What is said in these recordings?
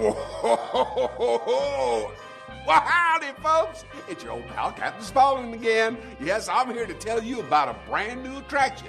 Whoa! Well, howdy, folks. It's your old pal, Captain Spaulding again. Yes, I'm here to tell you about a brand new attraction,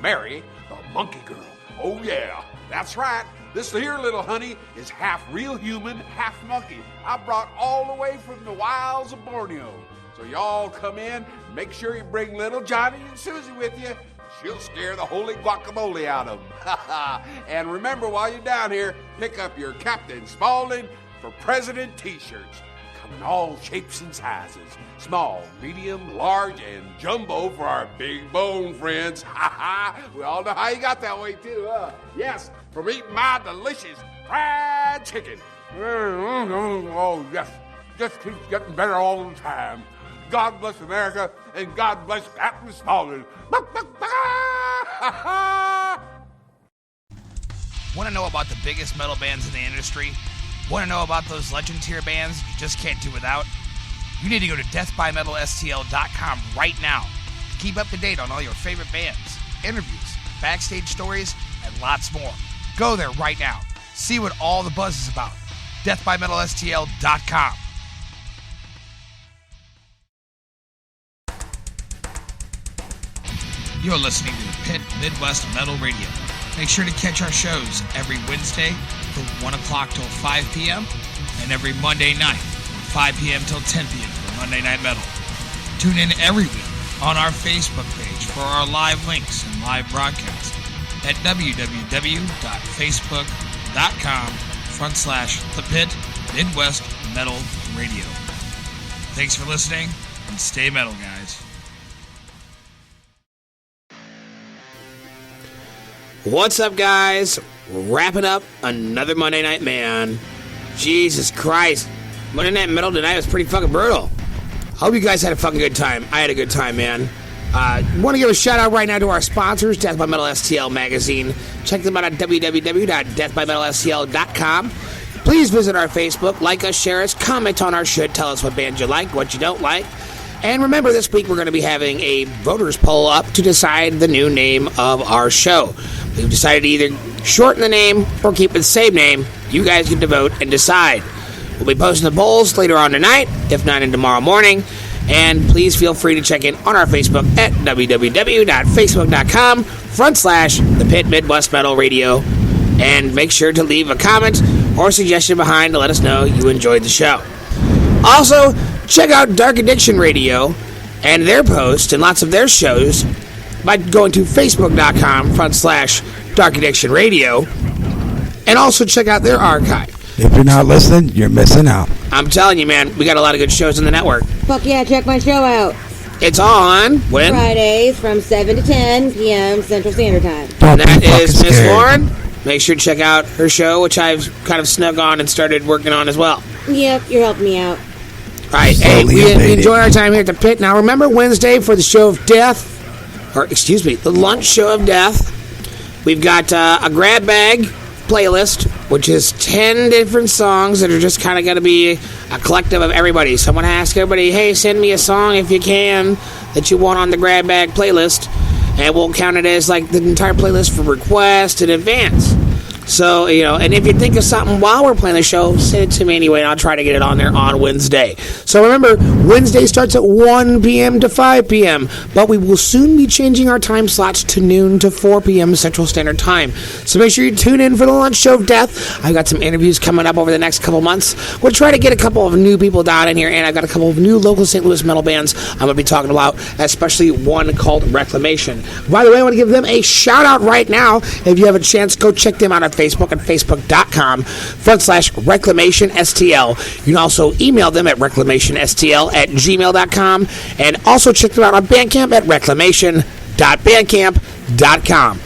Mary the Monkey Girl. Oh, yeah, that's right. This here little honey is half real human, half monkey. I brought all the way from the wilds of Borneo. So y'all come in, make sure you bring little Johnny and Susie with you. She'll scare the holy guacamole out of them. And remember, while you're down here, pick up your Captain Spaulding for President t-shirts. Come in all shapes and sizes. Small, medium, large, and jumbo for our big bone friends. We all know how you got that way, too, huh? Yes, from eating my delicious fried chicken. Oh, yes. Just keeps getting better all the time. God bless America, and God bless Captain Spaulding. Want to know about the biggest metal bands in the industry? Want to know about those legend tier bands you just can't do without? You need to go to deathbymetalstl.com right now to keep up to date on all your favorite bands, interviews, backstage stories, and lots more. Go there right now. See what all the buzz is about. deathbymetalstl.com. You're listening to the Pit Midwest Metal Radio. Make sure to catch our shows every Wednesday from 1 o'clock till 5 p.m. and every Monday night from 5 p.m. till 10 p.m. for Monday Night Metal. Tune in every week on our Facebook page for our live links and live broadcasts at www.facebook.com/The Pit Midwest Metal Radio. Thanks for listening and stay metal, guys. What's up, guys? Wrapping up another Monday Night Man. Jesus Christ. Monday Night Metal tonight was pretty fucking brutal. Hope you guys had a fucking good time. I had a good time, man. Want to give a shout out right now to our sponsors, Death by Metal STL magazine. Check them out at www.deathbymetalstl.com. Please visit our Facebook, like us, share us, comment on our shit, tell us what band you like, what you don't like. And remember, this week we're going to be having a voters poll up to decide the new name of our show. We've decided to either shorten the name or keep it the same name. You guys get to vote and decide. We'll be posting the polls later on tonight, if not in tomorrow morning. And please feel free to check in on our Facebook at www.facebook.com/The Pit Midwest Metal Radio. And make sure to leave a comment or suggestion behind to let us know you enjoyed the show. Also, check out Dark Addiction Radio and their posts and lots of their shows by going to facebook.com/Dark Addiction Radio. And also check out their archive. If you're not listening, you're missing out. I'm telling you, man, we got a lot of good shows on the network. Fuck yeah, check my show out. It's on when? Fridays from 7 to 10 p.m. Central Standard Time. And that is Miss Lauren. Make sure to check out her show, which I've kind of snuck on and started working on as well. Yep, you're helping me out. All right, hey, we enjoy our time here at the Pit. Now, remember Wednesday for the show of death, or excuse me, the lunch show of death. We've got a grab bag playlist, which is 10 different songs that are just kind of going to be a collective of everybody. So I'm going to ask everybody, hey, send me a song if you can that you want on the grab bag playlist, and we'll count it as like the entire playlist for request in advance. So, you know, and if you think of something while we're playing the show, send it to me anyway, and I'll try to get it on there on Wednesday. So remember, Wednesday starts at 1 p.m. to 5 p.m., but we will soon be changing our time slots to noon to 4 p.m. Central Standard Time. So make sure you tune in for the lunch show of death. I've got some interviews coming up over the next couple months. We'll try to get a couple of new people down in here, and I've got a couple of new local St. Louis metal bands I'm going to be talking about, especially one called Reclamation. By the way, I want to give them a shout out right now. If you have a chance, go check them out at Facebook at facebook.com/ReclamationSTL. You can also email them at reclamationstl@gmail.com, and also check them out on Bandcamp at reclamation.bandcamp.com.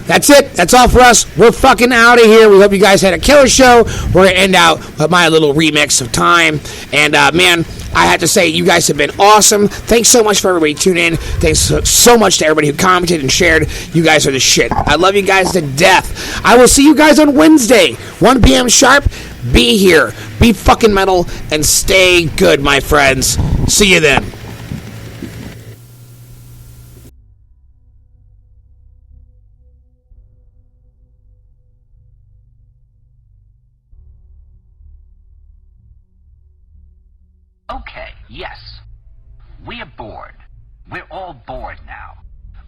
That's it. That's all for us. We're fucking out of here. We hope you guys had a killer show. We're going to end out with my little remix of Time. And, man, I have to say, you guys have been awesome. Thanks so much for everybody tuning in. Thanks so much to everybody who commented and shared. You guys are the shit. I love you guys to death. I will see you guys on Wednesday, 1 p.m. sharp. Be here. Be fucking metal. And stay good, my friends. See you then. We are bored. We're all bored now.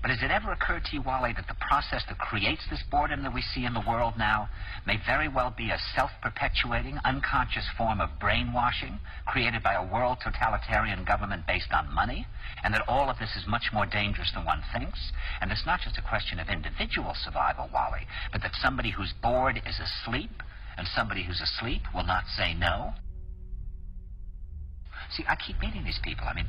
But has it ever occurred to you, Wally, that the process that creates this boredom that we see in the world now may very well be a self-perpetuating, unconscious form of brainwashing created by a world totalitarian government based on money, and that all of this is much more dangerous than one thinks? And it's not just a question of individual survival, Wally, but that somebody who's bored is asleep, and somebody who's asleep will not say no? See, I keep meeting these people. I mean,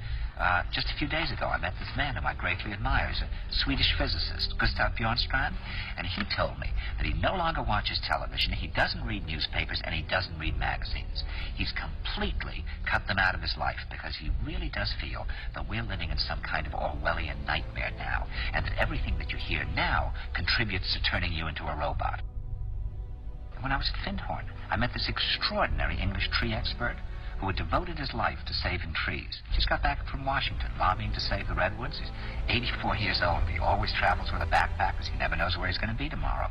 just a few days ago, I met this man whom I greatly admire. He's a Swedish physicist, Gustav Bjornstrand, and he told me that he no longer watches television, he doesn't read newspapers, and he doesn't read magazines. He's completely cut them out of his life because he really does feel that we're living in some kind of Orwellian nightmare now, and that everything that you hear now contributes to turning you into a robot. When I was at Findhorn, I met this extraordinary English tree expert who had devoted his life to saving trees. He just got back from Washington, lobbying to save the redwoods. He's 84 years old. He always travels with a backpack because he never knows where he's going to be tomorrow.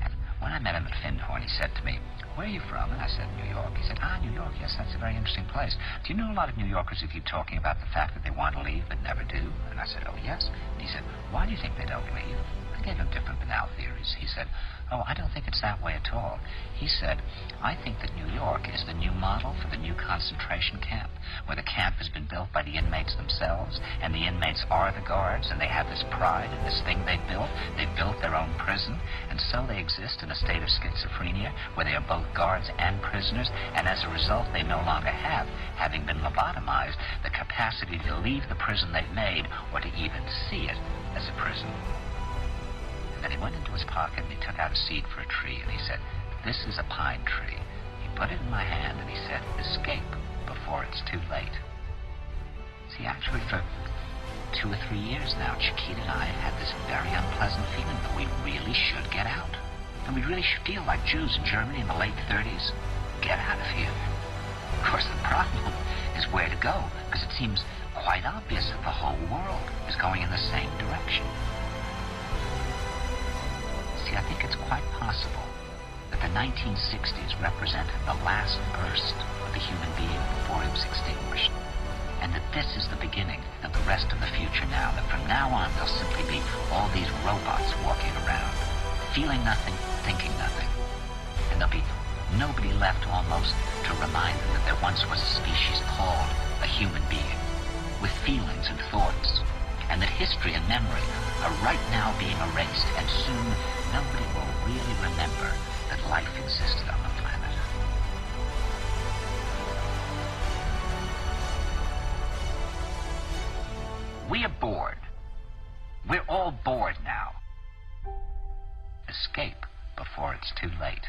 And when I met him at Findhorn, he said to me, "Where are you from?" And I said, "New York." He said, "New York, yes, that's a very interesting place. Do you know a lot of New Yorkers who keep talking about the fact that they want to leave but never do?" And I said, "Oh, yes." And he said, "Why do you think they don't leave?" I gave him different banal theories. He said, "Oh, I don't think it's that way at all." He said, "I think that New York is the new model for the new concentration camp, where the camp has been built by the inmates themselves, and the inmates are the guards, and they have this pride in this thing they've built. They've built their own prison, and so they exist in a state of schizophrenia, where they are both guards and prisoners, and as a result, they no longer have, having been lobotomized, the capacity to leave the prison they've made, or to even see it as a prison." Then he went into his pocket and he took out a seed for a tree and he said, "This is a pine tree." He put it in my hand and he said, "Escape before it's too late." See, actually for 2 or 3 years now, Chiquita and I have had this very unpleasant feeling that we really should get out. And we really should feel like Jews in Germany in the late 30s. Get out of here. Of course, the problem is where to go, because it seems quite obvious that the whole world is going in the same direction. I think it's quite possible that the 1960s represented the last burst of the human being before it was extinguished, and that this is the beginning of the rest of the future now, that from now on there'll simply be all these robots walking around, feeling nothing, thinking nothing, and there'll be nobody left almost to remind them that there once was a species called a human being, with feelings and thoughts, and that history and memory are right now being erased, and soon nobody will really remember that life existed on the planet. We are bored. We're all bored now. Escape before it's too late.